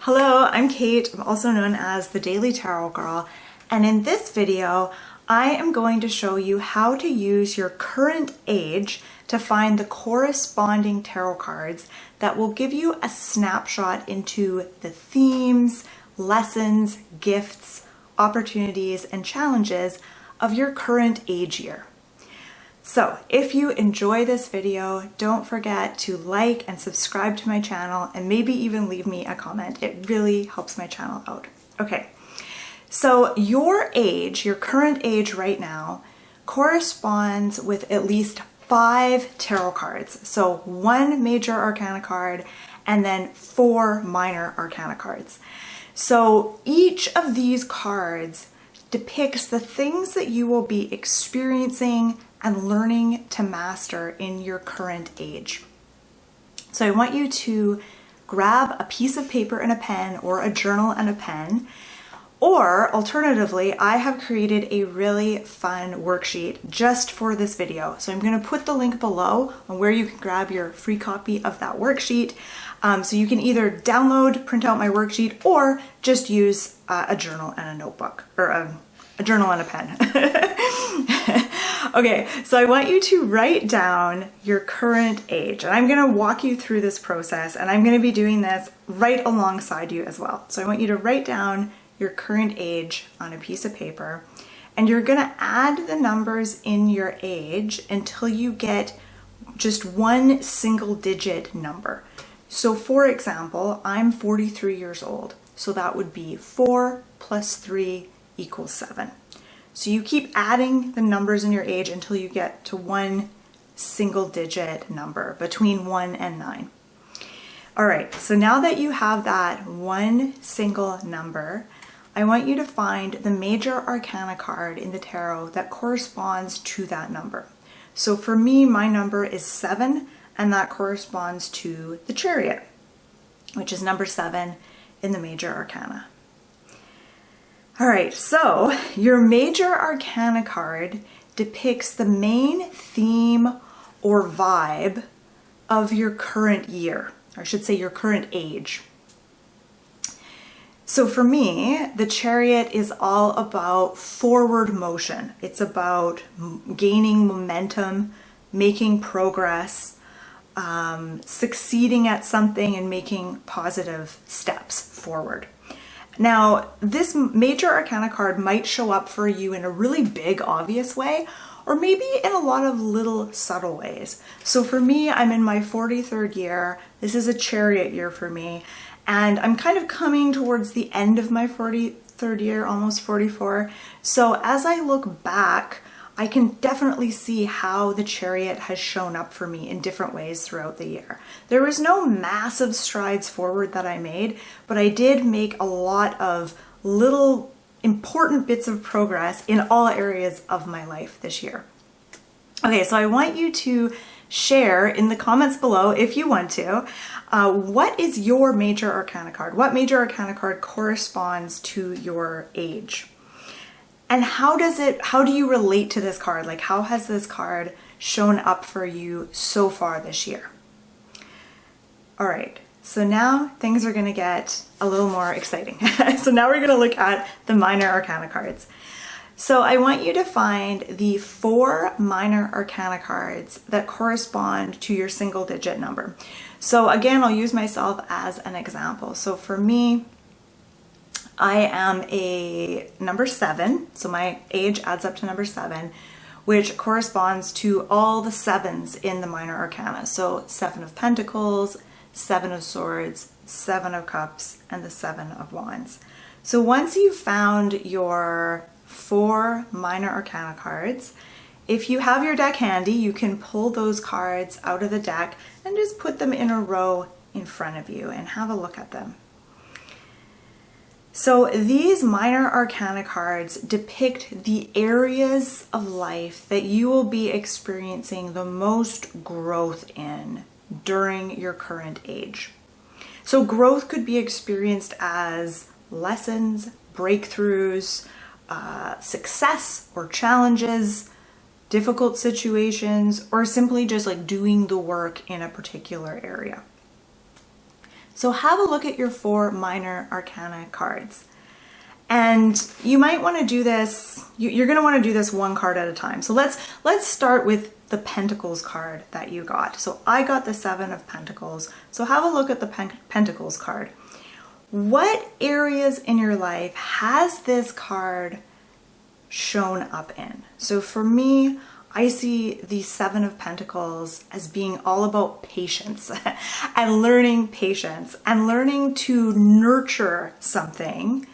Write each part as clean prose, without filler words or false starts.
Hello, I'm Kate. I'm also known as the Daily Tarot Girl, and in this video I am going to show you how to use your current age to find the corresponding tarot cards that will give you a snapshot into the themes, lessons, gifts, opportunities, and challenges of your current age year. So if you enjoy this video, don't forget to like and subscribe to my channel and maybe even leave me a comment. It really helps my channel out. Okay, so your age, your current age right now, corresponds with at least 5 tarot cards. So 1 major arcana card and then 4 minor arcana cards. So each of these cards depicts the things that you will be experiencing and learning to master in your current age. So I want you to grab a piece of paper and a pen, or a journal and a pen, or alternatively, I have created a really fun worksheet just for this video. So I'm going to put the link below on where you can grab your free copy of that worksheet. So you can either download, print out my worksheet, or just use a journal and a notebook, or a journal and a pen. Okay, so I want you to write down your current age, and I'm going to walk you through this process, and I'm going to be doing this right alongside you as well. So I want you to write down your current age on a piece of paper, and you're going to add the numbers in your age until you get just one single digit number. So for example, I'm 43 years old, so that would be 4 plus 3 equals 7. So you keep adding the numbers in your age until you get to one single digit number between 1 and 9. All right, so now that you have that one single number, I want you to find the major arcana card in the tarot that corresponds to that number. So for me, my number is 7, and that corresponds to the Chariot, which is number 7 in the major arcana. All right, so your major arcana card depicts the main theme or vibe of your current year, or I should say your current age. So for me, the Chariot is all about forward motion. It's about gaining momentum, making progress, succeeding at something, and making positive steps forward. Now, this major arcana card might show up for you in a really big, obvious way, or maybe in a lot of little subtle ways. So for me, I'm in my 43rd year. This is a Chariot year for me, and I'm kind of coming towards the end of my 43rd year, almost 44. So as I look back, I can definitely see how the Chariot has shown up for me in different ways throughout the year. There was no massive strides forward that I made, but I did make a lot of little important bits of progress in all areas of my life this year. Okay, so I want you to share in the comments below, if you want to, what is your major arcana card? What major arcana card corresponds to your age? And how do you relate to this card? Like, how has this card shown up for you so far this year? All right, so now things are gonna get a little more exciting. So now we're gonna look at the minor arcana cards. So I want you to find the 4 minor arcana cards that correspond to your single digit number. So again, I'll use myself as an example. So for me, I am a number 7, so my age adds up to number 7, which corresponds to all the 7s in the minor arcana. So 7 of Pentacles, 7 of Swords, 7 of Cups, and the 7 of Wands. So once you've found your 4 minor arcana cards, if you have your deck handy, you can pull those cards out of the deck and just put them in a row in front of you and have a look at them. So these minor arcana cards depict the areas of life that you will be experiencing the most growth in during your current age. So growth could be experienced as lessons, breakthroughs, success or challenges, difficult situations, or simply just like doing the work in a particular area. So have a look at your 4 minor arcana cards. And you might want to do this, you're going to want to do this one card at a time. So let's start with the Pentacles card that you got. So I got the 7 of Pentacles. So have a look at the Pentacles card. What areas in your life has this card shown up in? So for me, I see the 7 of Pentacles as being all about patience and learning patience and learning to nurture something,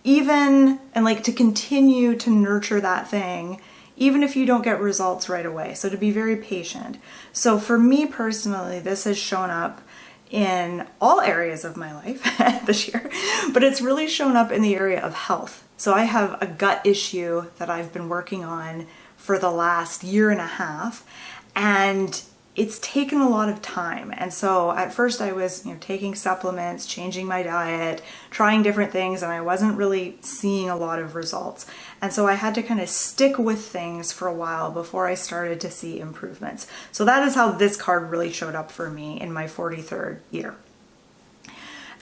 even, and like to continue to nurture that thing, even if you don't get results right away. So to be very patient. So for me personally, this has shown up in all areas of my life this year, but it's really shown up in the area of health. So I have a gut issue that I've been working on for the last 1.5 years, and it's taken a lot of time. And so at first I was, taking supplements, changing my diet, trying different things, and I wasn't really seeing a lot of results. And so I had to kind of stick with things for a while before I started to see improvements. So that is how this card really showed up for me in my 43rd year.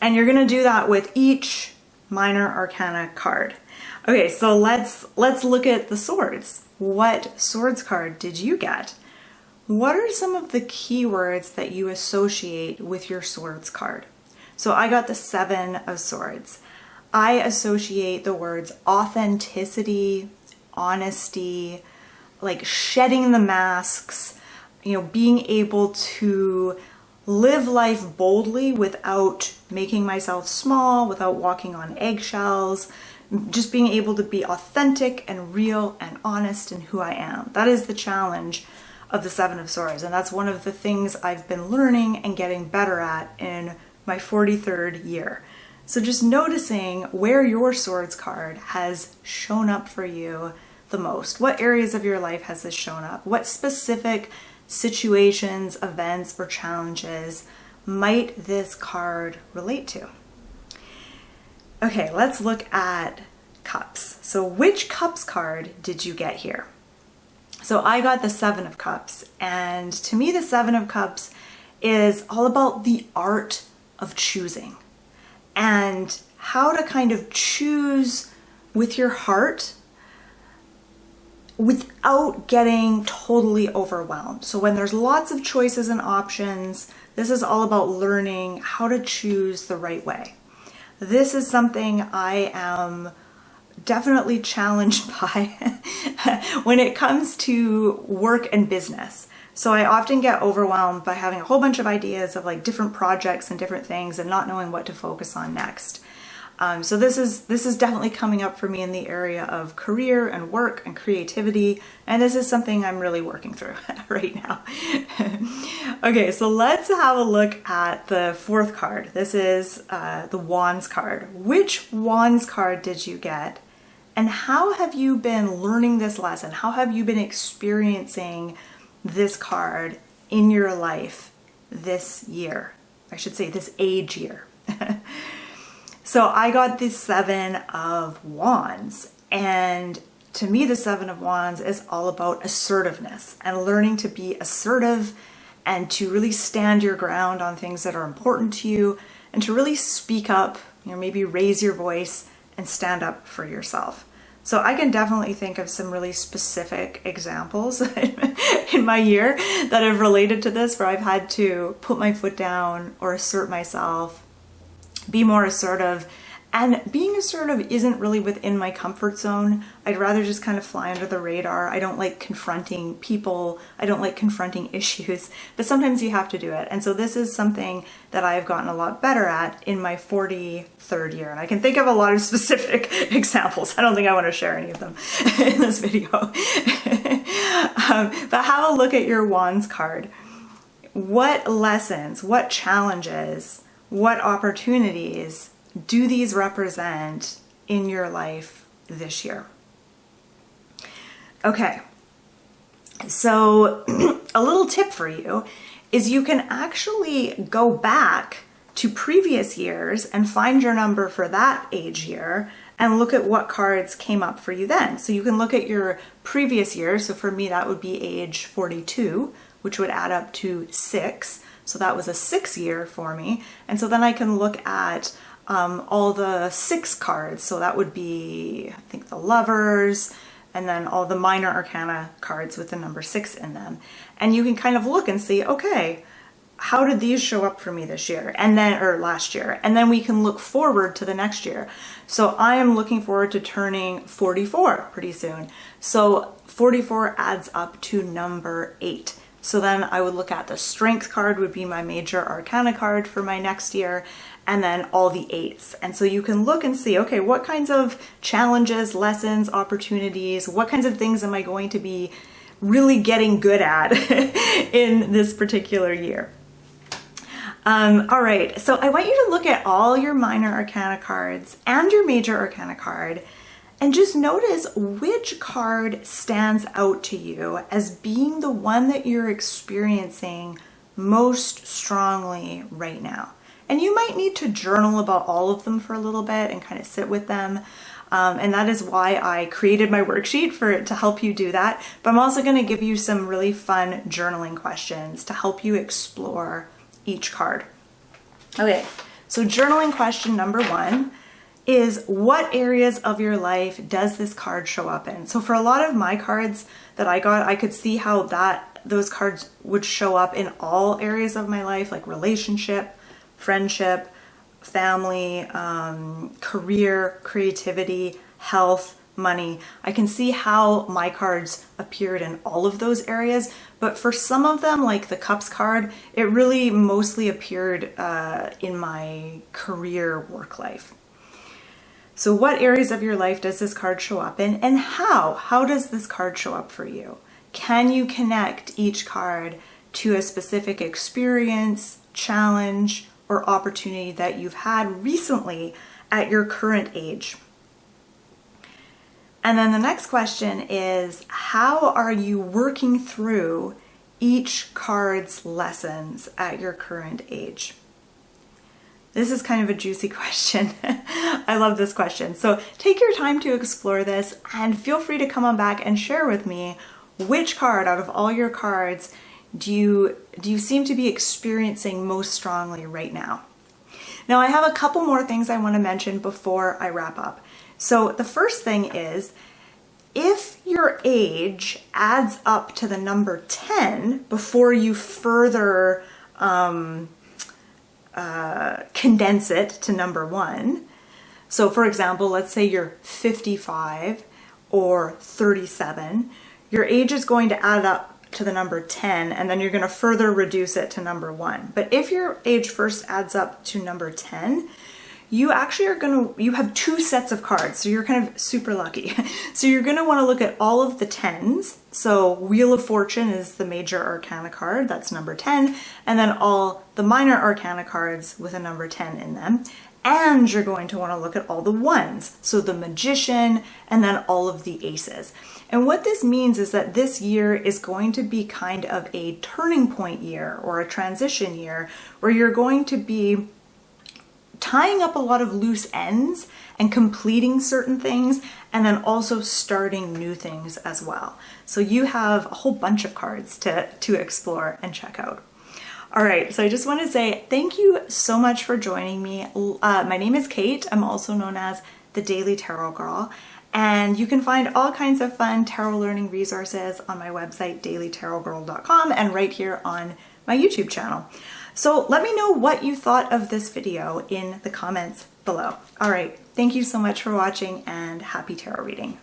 And you're going to do that with each minor arcana card. Okay, so let's look at the swords. What swords card did you get? What are some of the keywords that you associate with your swords card? So I got the 7 of Swords. I associate the words authenticity, honesty, like shedding the masks, being able to live life boldly without making myself small, without walking on eggshells, just being able to be authentic and real and honest in who I am. That is the challenge of the 7 of Swords, and that's one of the things I've been learning and getting better at in my 43rd year. So just noticing where your swords card has shown up for you the most. What areas of your life has this shown up? What specific situations, events, or challenges might this card relate to? Okay, let's look at Cups. So which Cups card did you get here? So I got the 7 of Cups, and to me the 7 of Cups is all about the art of choosing and how to kind of choose with your heart without getting totally overwhelmed. So when there's lots of choices and options, this is all about learning how to choose the right way. This is something I am definitely challenged by when it comes to work and business. So I often get overwhelmed by having a whole bunch of ideas of like different projects and different things and not knowing what to focus on next. So this is definitely coming up for me in the area of career and work and creativity, and this is something I'm really working through right now. Okay, so let's have a look at the 4th card. This is the Wands card. Which Wands card did you get? And how have you been learning this lesson? How have you been experiencing this card in your life this year? I should say this age year. So I got the 7 of Wands, and to me the 7 of Wands is all about assertiveness and learning to be assertive and to really stand your ground on things that are important to you and to really speak up, maybe raise your voice and stand up for yourself. So I can definitely think of some really specific examples in my year that have related to this, where I've had to put my foot down or assert myself, be more assertive. And being assertive isn't really within my comfort zone. I'd rather just kind of fly under the radar. I don't like confronting people. I don't like confronting issues, but sometimes you have to do it. And so this is something that I've gotten a lot better at in my 43rd year. And I can think of a lot of specific examples. I don't think I want to share any of them in this video. But have a look at your Wands card. What lessons, what challenges, what opportunities do these represent in your life this year? Okay, so a little tip for you is you can actually go back to previous years and find your number for that age year and look at what cards came up for you then. So you can look at your previous year. So for me, that would be age 42, which would add up to 6. So that was a 6 year for me. And so then I can look at all the 6 cards. So that would be, I think, the Lovers, and then all the minor arcana cards with the number 6 in them. And you can kind of look and see, okay, how did these show up for me this year and then, or last year? And then we can look forward to the next year. So I am looking forward to turning 44 pretty soon. So 44 adds up to number 8. So then I would look at the Strength card would be my major arcana card for my next year, and then all the 8s. And so you can look and see, okay, what kinds of challenges, lessons, opportunities, what kinds of things am I going to be really getting good at in this particular year? All right, so I want you to look at all your minor arcana cards and your major arcana card and just notice which card stands out to you as being the one that you're experiencing most strongly right now. And you might need to journal about all of them for a little bit and kind of sit with them. And that is why I created my worksheet to help you do that. But I'm also going to give you some really fun journaling questions to help you explore each card. Okay, so journaling question number 1 is, what areas of your life does this card show up in? So for a lot of my cards that I got, I could see how those cards would show up in all areas of my life, like relationship, friendship, family, career, creativity, health, money. I can see how my cards appeared in all of those areas, but for some of them, like the Cups card, it really mostly appeared in my career work life. So what areas of your life does this card show up in, and how? How does this card show up for you? Can you connect each card to a specific experience, challenge, or opportunity that you've had recently at your current age? And then the next question is, how are you working through each card's lessons at your current age? This is kind of a juicy question. I love this question. So take your time to explore this and feel free to come on back and share with me which card out of all your cards do you seem to be experiencing most strongly right now. Now I have a couple more things I want to mention before I wrap up. So the first thing is, if your age adds up to the number 10 before you further condense it to number 1, so for example, let's say you're 55 or 37, your age is going to add up to the number 10, and then you're going to further reduce it to number 1. But if your age first adds up to number 10, you actually you have 2 sets of cards, so you're kind of super lucky. So you're going to want to look at all of the 10s. So Wheel of Fortune is the major arcana card, that's number 10, and then all the minor arcana cards with a number 10 in them. And you're going to want to look at all the 1s, so the Magician, and then all of the Aces. And what this means is that this year is going to be kind of a turning point year or a transition year where you're going to be tying up a lot of loose ends and completing certain things, and then also starting new things as well. So you have a whole bunch of cards to explore and check out. All right, so I just want to say thank you so much for joining me. My name is Kate. I'm also known as the Daily Tarot Girl, and you can find all kinds of fun tarot learning resources on my website, dailytarotgirl.com, and right here on my YouTube channel. So let me know what you thought of this video in the comments below. All right, thank you so much for watching, and happy tarot reading.